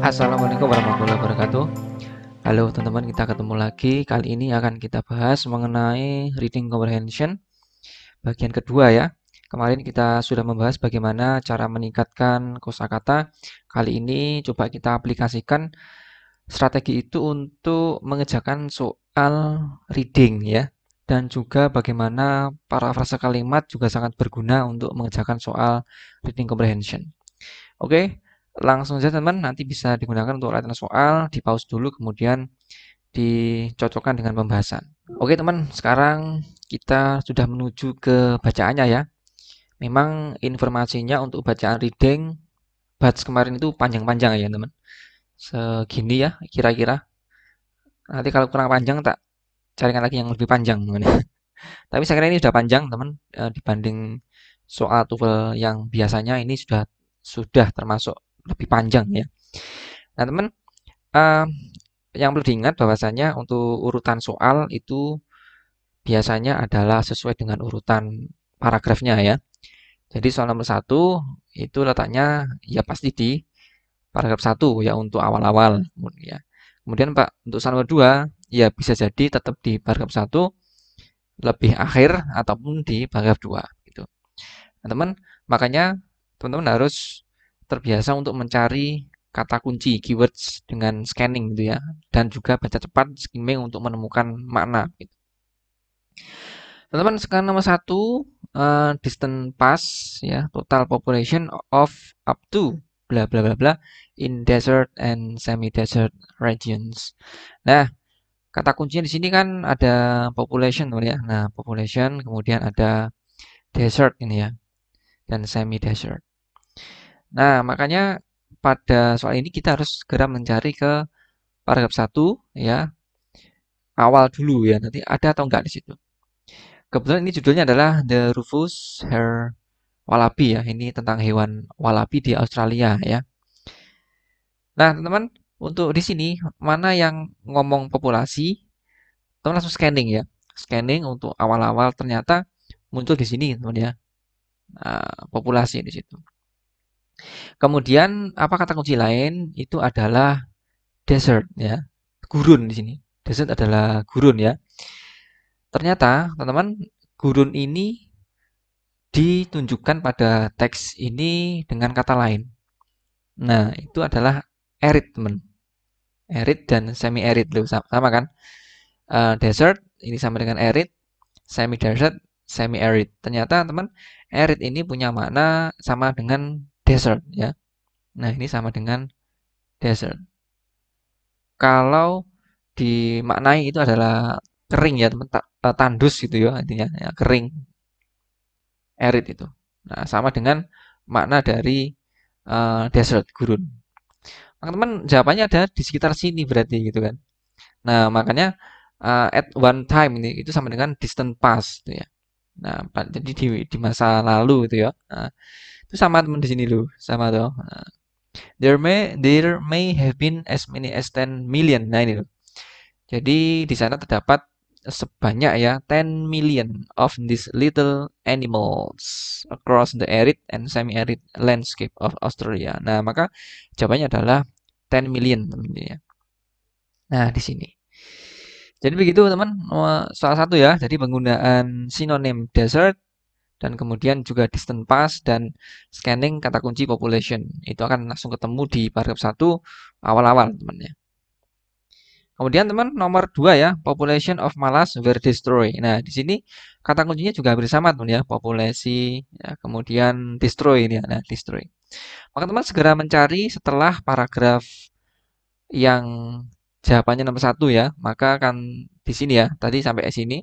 Assalamualaikum warahmatullahi wabarakatuh. Halo teman-teman, kita ketemu lagi. Kali ini akan kita bahas mengenai reading comprehension bagian kedua ya. Kemarin kita sudah membahas bagaimana cara meningkatkan kosakata. Kali ini coba kita aplikasikan strategi itu untuk mengerjakan soal reading ya. Dan juga bagaimana parafrase kalimat juga sangat berguna untuk mengerjakan soal reading comprehension. Oke, langsung saja teman, nanti bisa digunakan untuk latihan soal, di pause dulu kemudian dicocokkan dengan pembahasan. Oke teman, sekarang kita sudah menuju ke bacaannya ya. Memang informasinya untuk bacaan reading batch kemarin itu panjang-panjang ya teman. Segini ya kira-kira. Nanti kalau kurang panjang tak carikan lagi yang lebih panjang teman. Tapi saya kira ini sudah panjang teman, dibanding soal TOEFL yang biasanya ini sudah termasuk lebih panjang ya. Nah teman, eh, yang perlu diingat bahwasanya untuk urutan soal itu biasanya adalah sesuai dengan urutan paragrafnya ya. Jadi soal nomor 1 itu letaknya ya pasti di paragraf 1 ya untuk awal-awal ya. Kemudian Pak untuk soal nomor 2 ya bisa jadi tetap di paragraf 1 lebih akhir ataupun di paragraf 2 gitu. Nah, teman, makanya teman-teman harus terbiasa untuk mencari kata kunci keywords dengan scanning gitu ya, dan juga baca cepat skimming untuk menemukan makna gitu. Teman-teman, sekarang nomor 1 distant past ya, total population of up to bla bla bla bla in desert and semi desert regions. Nah, kata kuncinya di sini kan ada population ya. Nah, population kemudian ada desert ini ya, dan semi desert. Nah, makanya pada soal ini kita harus segera mencari ke paragraf 1 ya, awal dulu ya. Nanti ada atau enggak di situ. Kebetulan ini judulnya adalah The Rufous Hare Wallaby ya. Ini tentang hewan wallaby di Australia ya. Nah, teman-teman, untuk di sini mana yang ngomong populasi, teman langsung scanning ya. Scanning untuk awal-awal ternyata muncul di sini, teman ya. Nah, populasi di situ. Kemudian apa kata kunci lain itu adalah desert ya. Gurun di sini. Desert adalah gurun ya. Ternyata, teman-teman, gurun ini ditunjukkan pada teks ini dengan kata lain. Nah, itu adalah arid, teman. Arid dan semi arid loh, sama kan? Desert ini sama dengan arid, semi desert, semi arid. Ternyata, teman, arid ini punya makna sama dengan desert ya. Nah, ini sama dengan desert. Kalau dimaknai itu adalah kering ya, teman, tandus gitu ya, intinya ya, kering, arid itu. Nah, sama dengan makna dari desert, gurun. Teman-teman, jawabannya ada di sekitar sini berarti gitu kan. Nah, makanya at one time ini itu sama dengan distant past gitu ya. Nah, jadi di masa lalu itu ya. Nah, itu sama teman di sini loh, sama tuh. Nah, there may have been as many as 10 million. Nah, ini loh. Jadi di sana terdapat sebanyak ya 10 million of these little animals across the arid and semi-arid landscape of Australia. Nah, maka jawabannya adalah 10 million ya. Nah, di sini. Jadi begitu teman, salah satu ya. Jadi penggunaan sinonim desert dan kemudian juga distant past dan scanning kata kunci population. Itu akan langsung ketemu di paragraf 1 awal-awal teman ya. Kemudian teman nomor 2 ya, population of malas were destroyed. Nah, di sini kata kuncinya juga hampir sama teman ya, populasi ya, kemudian destroy ini ya. Nah, destroy. Maka teman segera mencari setelah paragraf yang jawabannya nomor 1 ya, maka akan di sini ya, tadi sampai sini.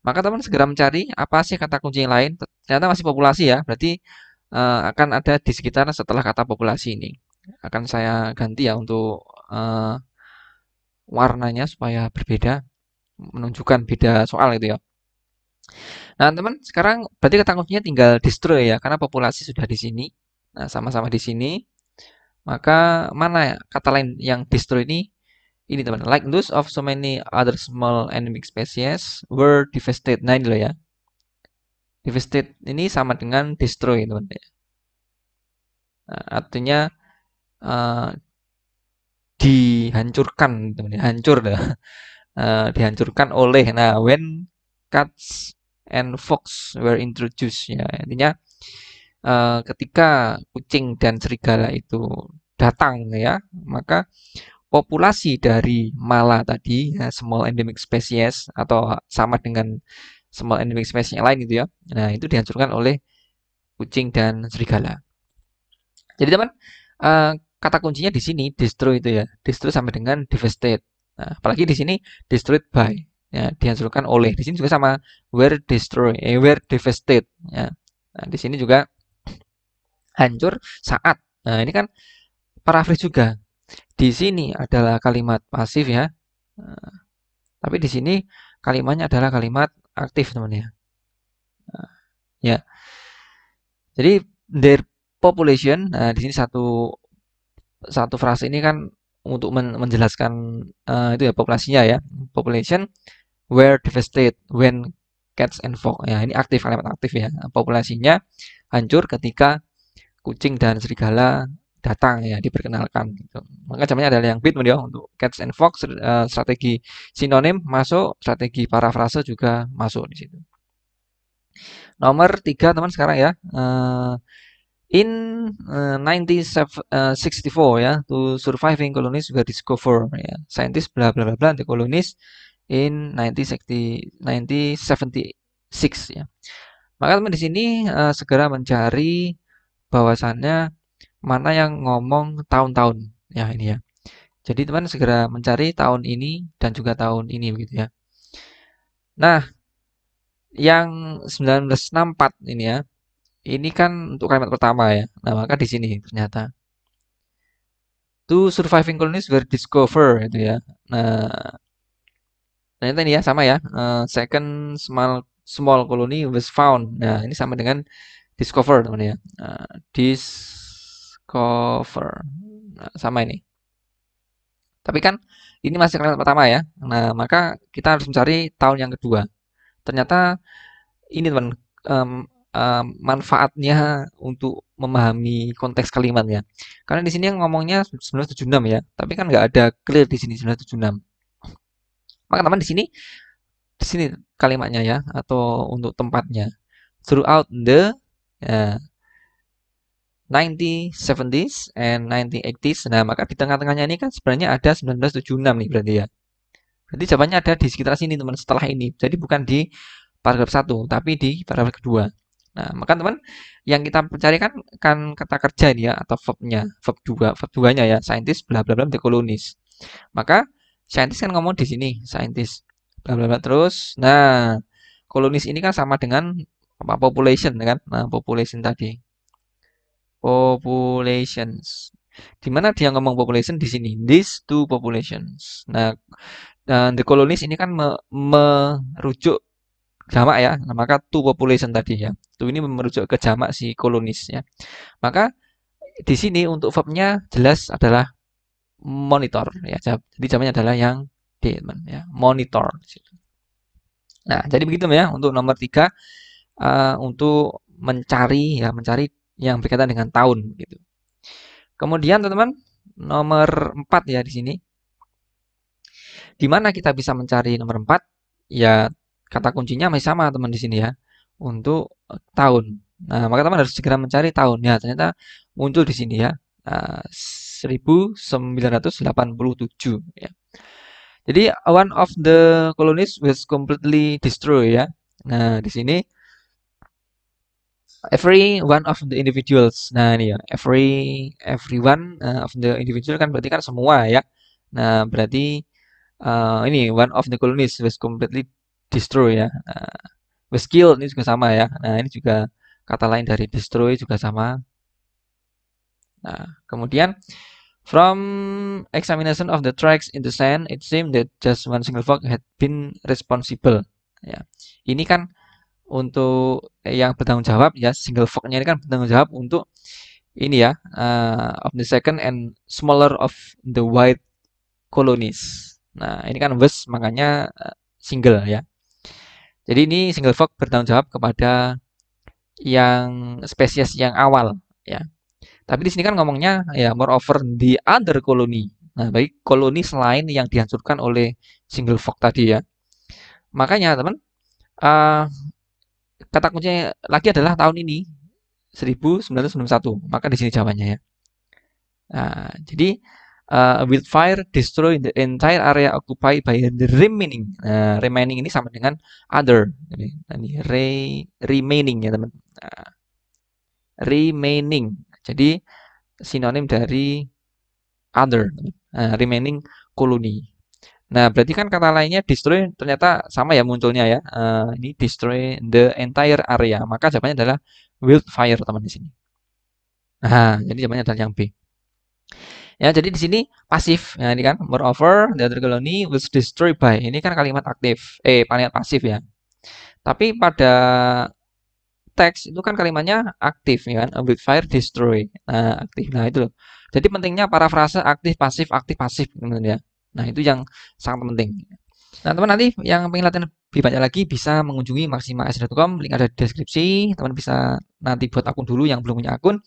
Maka teman segera mencari apa sih kata kunci yang lain. Ternyata masih populasi ya, berarti akan ada di sekitar setelah kata populasi ini. Akan saya ganti ya untuk warnanya supaya berbeda, menunjukkan beda soal itu ya. Nah, teman, sekarang berarti kata kuncinya tinggal destroy ya, karena populasi sudah di sini. Nah, sama-sama di sini. Maka mana ya kata lain yang destroy ini teman, like those of so many other small endemic species were devastated. Nah, ini loh ya. Devastated ini sama dengan destroy teman ya. Nah, artinya uh, dihancurkan, teman-teman. Hancur dah. Dihancurkan oleh. Nah, when cats and fox were introduced, ya intinya ketika kucing dan serigala itu datang, ya maka populasi dari mala tadi, ya, small endemic species atau sama dengan small endemic species yang lain gitu ya. Nah, itu dihancurkan oleh kucing dan serigala. Jadi teman, kata kuncinya di sini destroy itu ya. Destroy sampai dengan devastate. Nah, apalagi di sini destroyed by, ya, dihancurkan oleh. Di sini juga sama, were destroy, were devastate, ya. Nah, di sini juga hancur saat. Nah, ini kan paraphrase juga. Di sini adalah kalimat pasif ya. Nah, tapi di sini kalimatnya adalah kalimat aktif teman ya. Nah, ya. Jadi their population. Nah, di sini satu frase ini kan untuk menjelaskan itu ya populasinya ya. Population were devastated when cats and fox. Ya, ini aktif, kalimat aktif ya. Populasinya hancur ketika kucing dan serigala datang ya, diperkenalkan gitu. Maka jawabannya adalah yang B ya, untuk cats and fox. Strategi sinonim masuk, strategi parafrase juga masuk di situ. Nomor 3 teman sekarang ya. In 1964 ya, to surviving colonies were discovered ya. Scientists bla bla bla bla the colonies in 1976 ya. Maka teman di sini segera mencari bahwasannya mana yang ngomong tahun-tahun ya ini ya. Jadi teman segera mencari tahun ini dan juga tahun ini begitu ya. Nah, yang 1964 ini ya. Ini kan untuk kalimat pertama ya. Nah, maka di sini ternyata two surviving colonies were discovered itu ya. Nah, ternyata ini ya sama ya. Second small colony was found. Nah, ini sama dengan discover teman ya. Discover. Nah, sama ini. Tapi kan ini masih kalimat pertama ya. Nah, maka kita harus mencari tahun yang kedua. Ternyata ini teman, manfaatnya untuk memahami konteks kalimatnya. Karena di sini yang ngomongnya 1976 ya, tapi kan nggak ada clear di sini 1976. Maka teman di sini kalimatnya ya, atau untuk tempatnya. Throughout the ya, 1970s and 1980s. Nah, maka di tengah-tengahnya ini kan sebenarnya ada 1976 nih berarti ya. Berarti jawabannya ada di sekitar sini teman, setelah ini. Jadi bukan di paragraf 1, tapi di paragraf kedua. Nah, maka teman yang kita cari kan kata kerja ini ya, atau verbnya, verb 2-nya ya, scientist bla bla bla the colonies. Maka scientist kan ngomong di sini, scientist bla bla bla terus. Nah, colonies ini kan sama dengan apa, population kan? Nah, population tadi. Populations. Di mana dia ngomong population di sini? These two populations. Nah, the colonies ini kan merujuk jamak ya. Nah, maka two population tadi ya. Two ini merujuk ke jamak si kolonis ya. Maka di sini untuk verbnya jelas adalah monitor ya. Jadi jawabannya adalah yang D teman ya. Monitor. Nah, jadi begitu ya untuk nomor 3 untuk mencari yang berkaitan dengan tahun gitu. Kemudian teman-teman nomor 4 ya di sini. Di mana kita bisa mencari nomor 4? Ya kata kuncinya masih sama teman di sini ya. Untuk tahun. Nah, maka teman harus segera mencari tahun. Ya, ternyata muncul di sini ya. 1987 ya. Jadi one of the colonies was completely destroyed ya. Nah, di sini every one of the individuals. Nah, ini ya, every one of the individual kan berarti kan semua ya. Nah, berarti ini one of the colonies was completely destroyed ya. Was killed ini juga sama ya. Nah, ini juga kata lain dari destroy juga sama. Nah, kemudian from examination of the tracks in the sand, it seemed that just one single fox had been responsible. Ya, ini kan untuk yang bertanggung jawab ya, single fox-nya ini kan bertanggung jawab untuk ini ya, of the second and smaller of the white colonies. Nah, ini kan was makanya single ya. Jadi ini single fox bertanggung jawab kepada yang spesies yang awal ya. Tapi di sini kan ngomongnya ya moreover the other colony. Nah, bagi koloni selain yang dihancurkan oleh single fork tadi ya. Makanya teman, uh, kata kuncinya lagi adalah tahun ini 1991. Maka di sini jawabannya ya. Nah, jadi wildfire destroy the entire area occupied by the remaining. Nah, remaining ini sama dengan other. Jadi, remaining ya teman. Nah, remaining. Jadi sinonim dari other. Nah, remaining koloni. Nah, berarti kan kata lainnya destroy ternyata sama ya munculnya ya. Ini destroy the entire area. Maka jawabannya adalah wildfire teman di sini. Nah, jadi jawabannya adalah yang B. Ya, jadi di sini pasif. Ya, ini kan moreover the other colony was destroyed by. Ini kan kalimat aktif. Kalimat pasif ya. Tapi pada teks itu kan kalimatnya aktif ya kan. Wildfire destroy. Nah, aktif. Nah, itu loh. Jadi pentingnya parafrase aktif pasif teman ya. Nah, itu yang sangat penting. Nah, teman nanti yang pengen latihan lebih banyak lagi bisa mengunjungi maximas.com, link ada di deskripsi. Teman bisa nanti buat akun dulu yang belum punya akun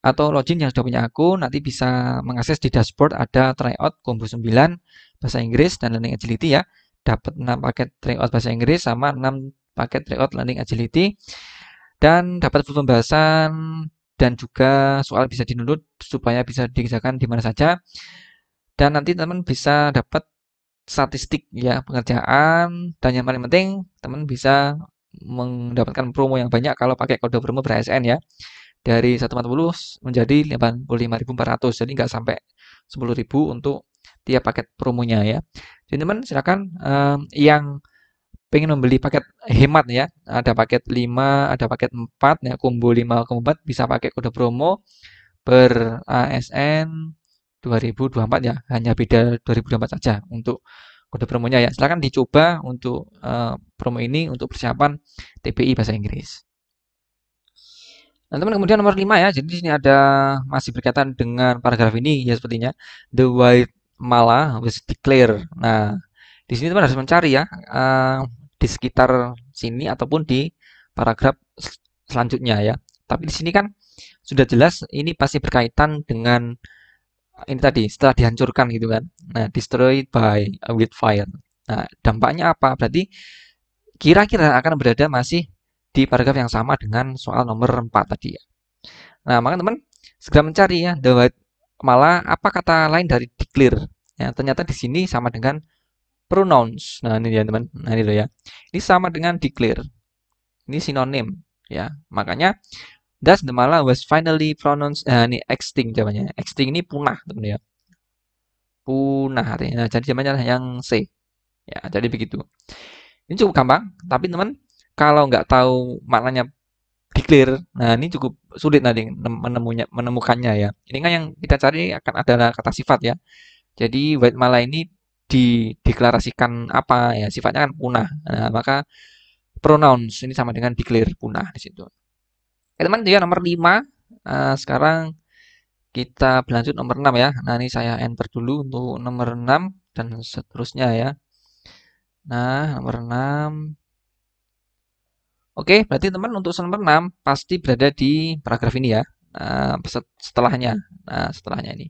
atau login yang sudah punya akun, nanti bisa mengakses di dashboard ada tryout combo 9 bahasa Inggris dan learning agility ya. Dapat 6 paket tryout bahasa Inggris sama 6 paket tryout learning agility dan dapat full pembahasan dan juga soal bisa di-download supaya bisa dikerjakan di mana saja. Dan nanti teman bisa dapat statistik ya pengerjaan dan yang paling penting teman bisa mendapatkan promo yang banyak kalau pakai kode promo BRSN ya, dari 140 menjadi 85.400, jadi nggak sampai 10.000 untuk tiap paket promonya ya. Jadi teman silakan yang pengen membeli paket hemat ya, ada paket 5 ada paket 4 ya, combo 5 combo 4 bisa pakai kode promo ber ASN 2024 ya, hanya beda 2024 saja untuk kode promonya ya. Silahkan dicoba untuk promo ini untuk persiapan TPI bahasa Inggris. Nah, teman kemudian nomor 5 ya. Jadi di sini ada masih berkaitan dengan paragraf ini ya sepertinya. The white mala was declared. Nah, di sini teman harus mencari ya di sekitar sini ataupun di paragraf selanjutnya ya. Tapi di sini kan sudah jelas ini pasti berkaitan dengan ini tadi setelah dihancurkan gitu kan. Nah, destroyed by a wildfire. Nah, dampaknya apa? Berarti kira-kira akan berada masih di paragraf yang sama dengan soal nomor 4 tadi ya. Nah, maka teman segera mencari ya malah apa kata lain dari declare. Ya, ternyata di sini sama dengan pronouns. Nah, ini ya teman. Nah, ini loh ya. Ini sama dengan declare. Ini sinonim ya. Makanya thus the mala was finally pronounced. Nah, ini extinct jawabannya. Extinct ini punah teman ya. Punah artinya. Nah, jadi jawabannya yang C. Ya, jadi begitu. Ini cukup gampang, tapi teman kalau nggak tahu maknanya declare, nah ini cukup sulit nanti menemukannya ya. Ini kan yang kita cari akan adalah kata sifat ya. Jadi white mala ini dideklarasikan apa ya, sifatnya kan punah. Nah, maka pronouns ini sama dengan declare, punah di situ. Oke teman, dia nomor 5. Sekarang kita berlanjut nomor 6 ya. Nah, ini saya enter dulu untuk nomor 6 dan seterusnya ya. Nah, nomor 6. Oke, berarti teman untuk nomor 6 pasti berada di paragraf ini ya. Nah, setelahnya. Nah, setelahnya ini.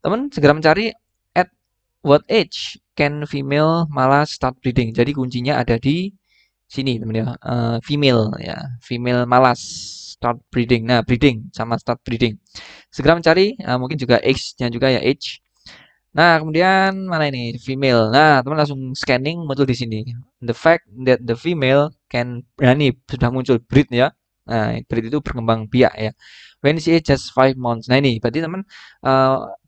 Teman segera mencari at what age can female malah start breeding. Jadi kuncinya ada di sini teman ya. Female ya. Female malas start breeding. Nah, breeding sama start breeding. Segera mencari, mungkin juga age-nya juga ya, age. Nah, kemudian mana ini female. Nah, teman langsung scanning muncul di sini. The fact that the female can, nah ini sudah muncul breed ya. Nah, breed itu berkembang biak ya. When she is just 5 months. Nah, ini berarti teman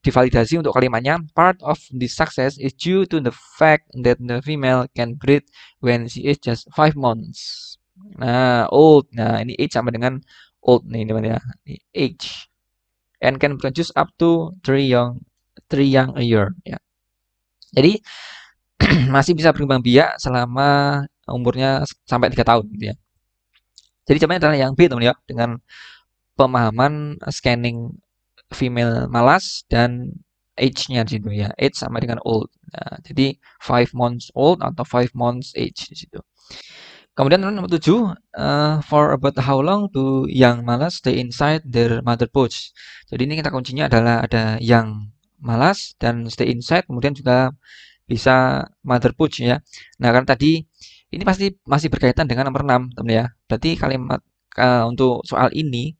divalidasi untuk kalimatnya. Part of the success is due to the fact that the female can breed when she is just 5 months. Nah, old. Nah, ini age sama dengan old nih teman ya. Age. And can produce up to 3 young a year ya. Jadi masih bisa berkembang biak selama umurnya sampai 3 tahun gitu ya. Jadi jawabannya adalah yang B teman ya, dengan pemahaman scanning female malas dan age-nya di situ ya. Age sama dengan old. Nah, jadi 5 months old atau 5 months age di situ. Kemudian nomor 7, for about how long do young malas stay inside their mother pouch. Jadi ini kita kuncinya adalah ada yang malas, dan stay inside, kemudian juga bisa mother pooch ya. Nah, kan tadi ini pasti masih berkaitan dengan nomor 6, teman ya. Berarti kalimat untuk soal ini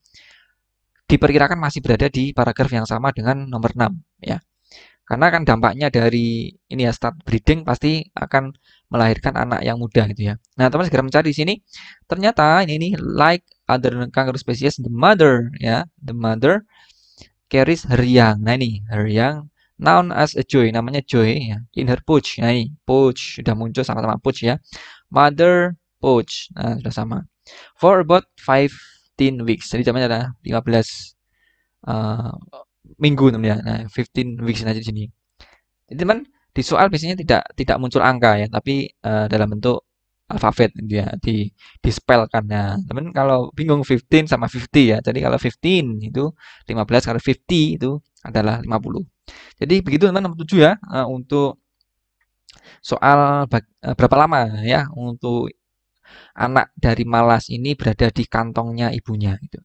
diperkirakan masih berada di paragraf yang sama dengan nomor 6 ya. Karena kan dampaknya dari ini ya, start breeding pasti akan melahirkan anak yang muda gitu ya. Nah, teman segera mencari di sini. Ternyata ini nih, like other kangaroo species, the mother ya, the mother carries her young. Nah, ini her young known as a joy, namanya joy ya, in her pouch. Nah, ini pouch sudah muncul sama-sama pouch ya. Mother pouch. Nah, sudah sama. For about 15 weeks. Jadi jamannya adalah 15 uh, minggu teman ya. Nah, 15 weeks aja di sini. Jadi teman di soal biasanya tidak muncul angka ya, tapi dalam bentuk alfabet gitu ya, di spellkan. Nah, teman kalau bingung 15 sama 50 ya. Jadi kalau 15 itu 15, kalau 50 itu adalah 50. Jadi begitu teman nomor 7 ya, untuk soal berapa lama ya untuk anak dari malas ini berada di kantongnya ibunya gitu.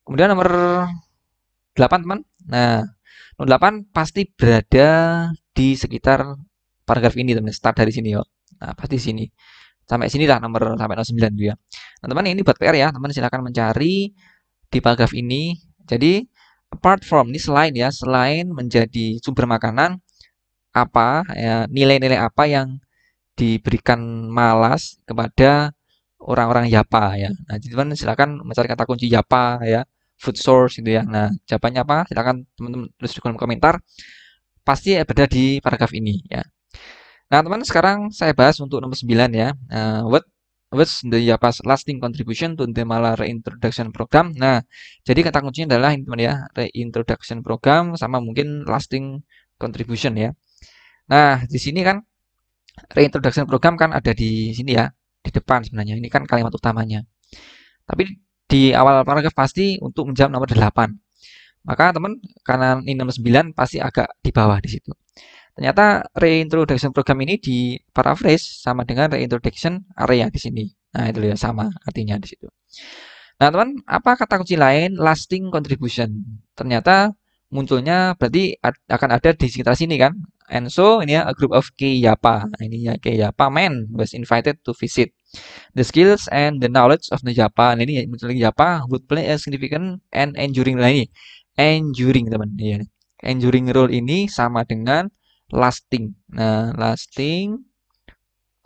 Kemudian nomor 8 teman. Nah, nomor 8 pasti berada di sekitar paragraf ini teman. Start dari sini yo. Nah, pasti sini. Sampai sini lah nomor sampai nomor 9 ya. Nah, teman ini buat PR ya. Teman silakan mencari di paragraf ini. Jadi apart from ini selain ya, selain menjadi sumber makanan, apa ya, nilai-nilai apa yang diberikan malas kepada orang-orang Yapa ya. Nah, jadi teman silakan mencari kata kunci Yapa ya, food source gitu ya. Nah, jawabannya apa? Silakan teman-teman tulis di kolom komentar. Pasti berada di paragraf ini ya. Nah, teman sekarang saya bahas untuk nomor 9 ya. What's the Yapa's lasting contribution to the Mala Reintroduction Program? Nah, jadi kata kuncinya adalah ini teman ya, reintroduction program sama mungkin lasting contribution ya. Nah, di sini kan reintroduction program kan ada di sini ya, di depan sebenarnya. Ini kan kalimat utamanya. Tapi di awal paragraf pasti untuk menjawab nomor 8. Maka teman, karena ini nomor 9 pasti agak di bawah di situ. Ternyata reintroduction program ini di paraphrase sama dengan reintroduction area di sini. Nah, itu ya sama artinya di situ. Nah, teman, apa kata kunci lain lasting contribution? Ternyata munculnya berarti akan ada di sekitar sini kan. And so ini ya, a group of K-Yapa. Nah, ini ya K-Yapa men was invited to visit. The skills and the knowledge of the Japa. Nah, ini muncul lagi Japa would play a significant and enduring. Nah, ini enduring teman. Iya. Enduring role ini sama dengan lasting. Nah, lasting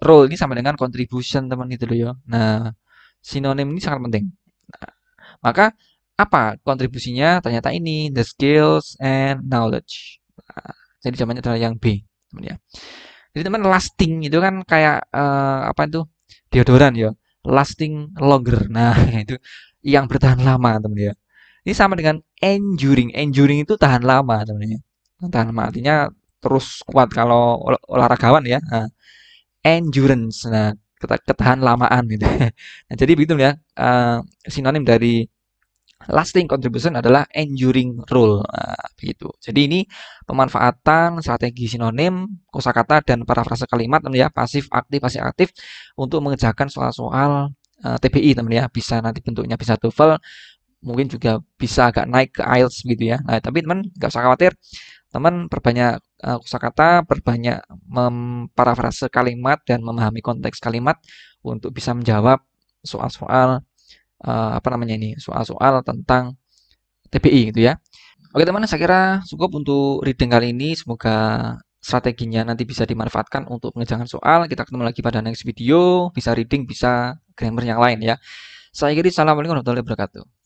role ini sama dengan contribution teman itu loh ya. Nah, sinonim ini sangat penting. Nah, maka apa kontribusinya? Ternyata ini the skills and knowledge. Nah, jadi jawabannya adalah yang B, teman ya. Jadi teman lasting itu kan kayak apa itu? Deodoran ya. Lasting longer. Nah, itu yang bertahan lama, teman ya. Ini sama dengan enduring. Enduring itu tahan lama, teman ya. Tahan lama artinya terus kuat kalau olahragawan ya. Nah, endurance. Nah, ketahan lamaan gitu. Nah, jadi begitu ya. Sinonim dari lasting contribution adalah enduring role. Nah, begitu. Jadi ini pemanfaatan strategi sinonim, kosakata dan parafrase kalimat teman ya, pasif aktif untuk mengerjakan soal-soal TBI teman ya. Bisa nanti bentuknya bisa TOEFL, mungkin juga bisa agak naik ke IELTS gitu ya. Nah, tapi teman nggak usah khawatir. Teman perbanyak kosakata, perbanyak memparafrase kalimat dan memahami konteks kalimat untuk bisa menjawab soal-soal apa namanya ini, soal-soal tentang TBI gitu ya. Oke teman, saya kira cukup untuk reading kali ini. Semoga strateginya nanti bisa dimanfaatkan untuk pengerjaan soal. Kita ketemu lagi pada next video. Bisa reading, bisa grammar yang lain ya. Saya kira, assalamualaikum warahmatullahi wabarakatuh.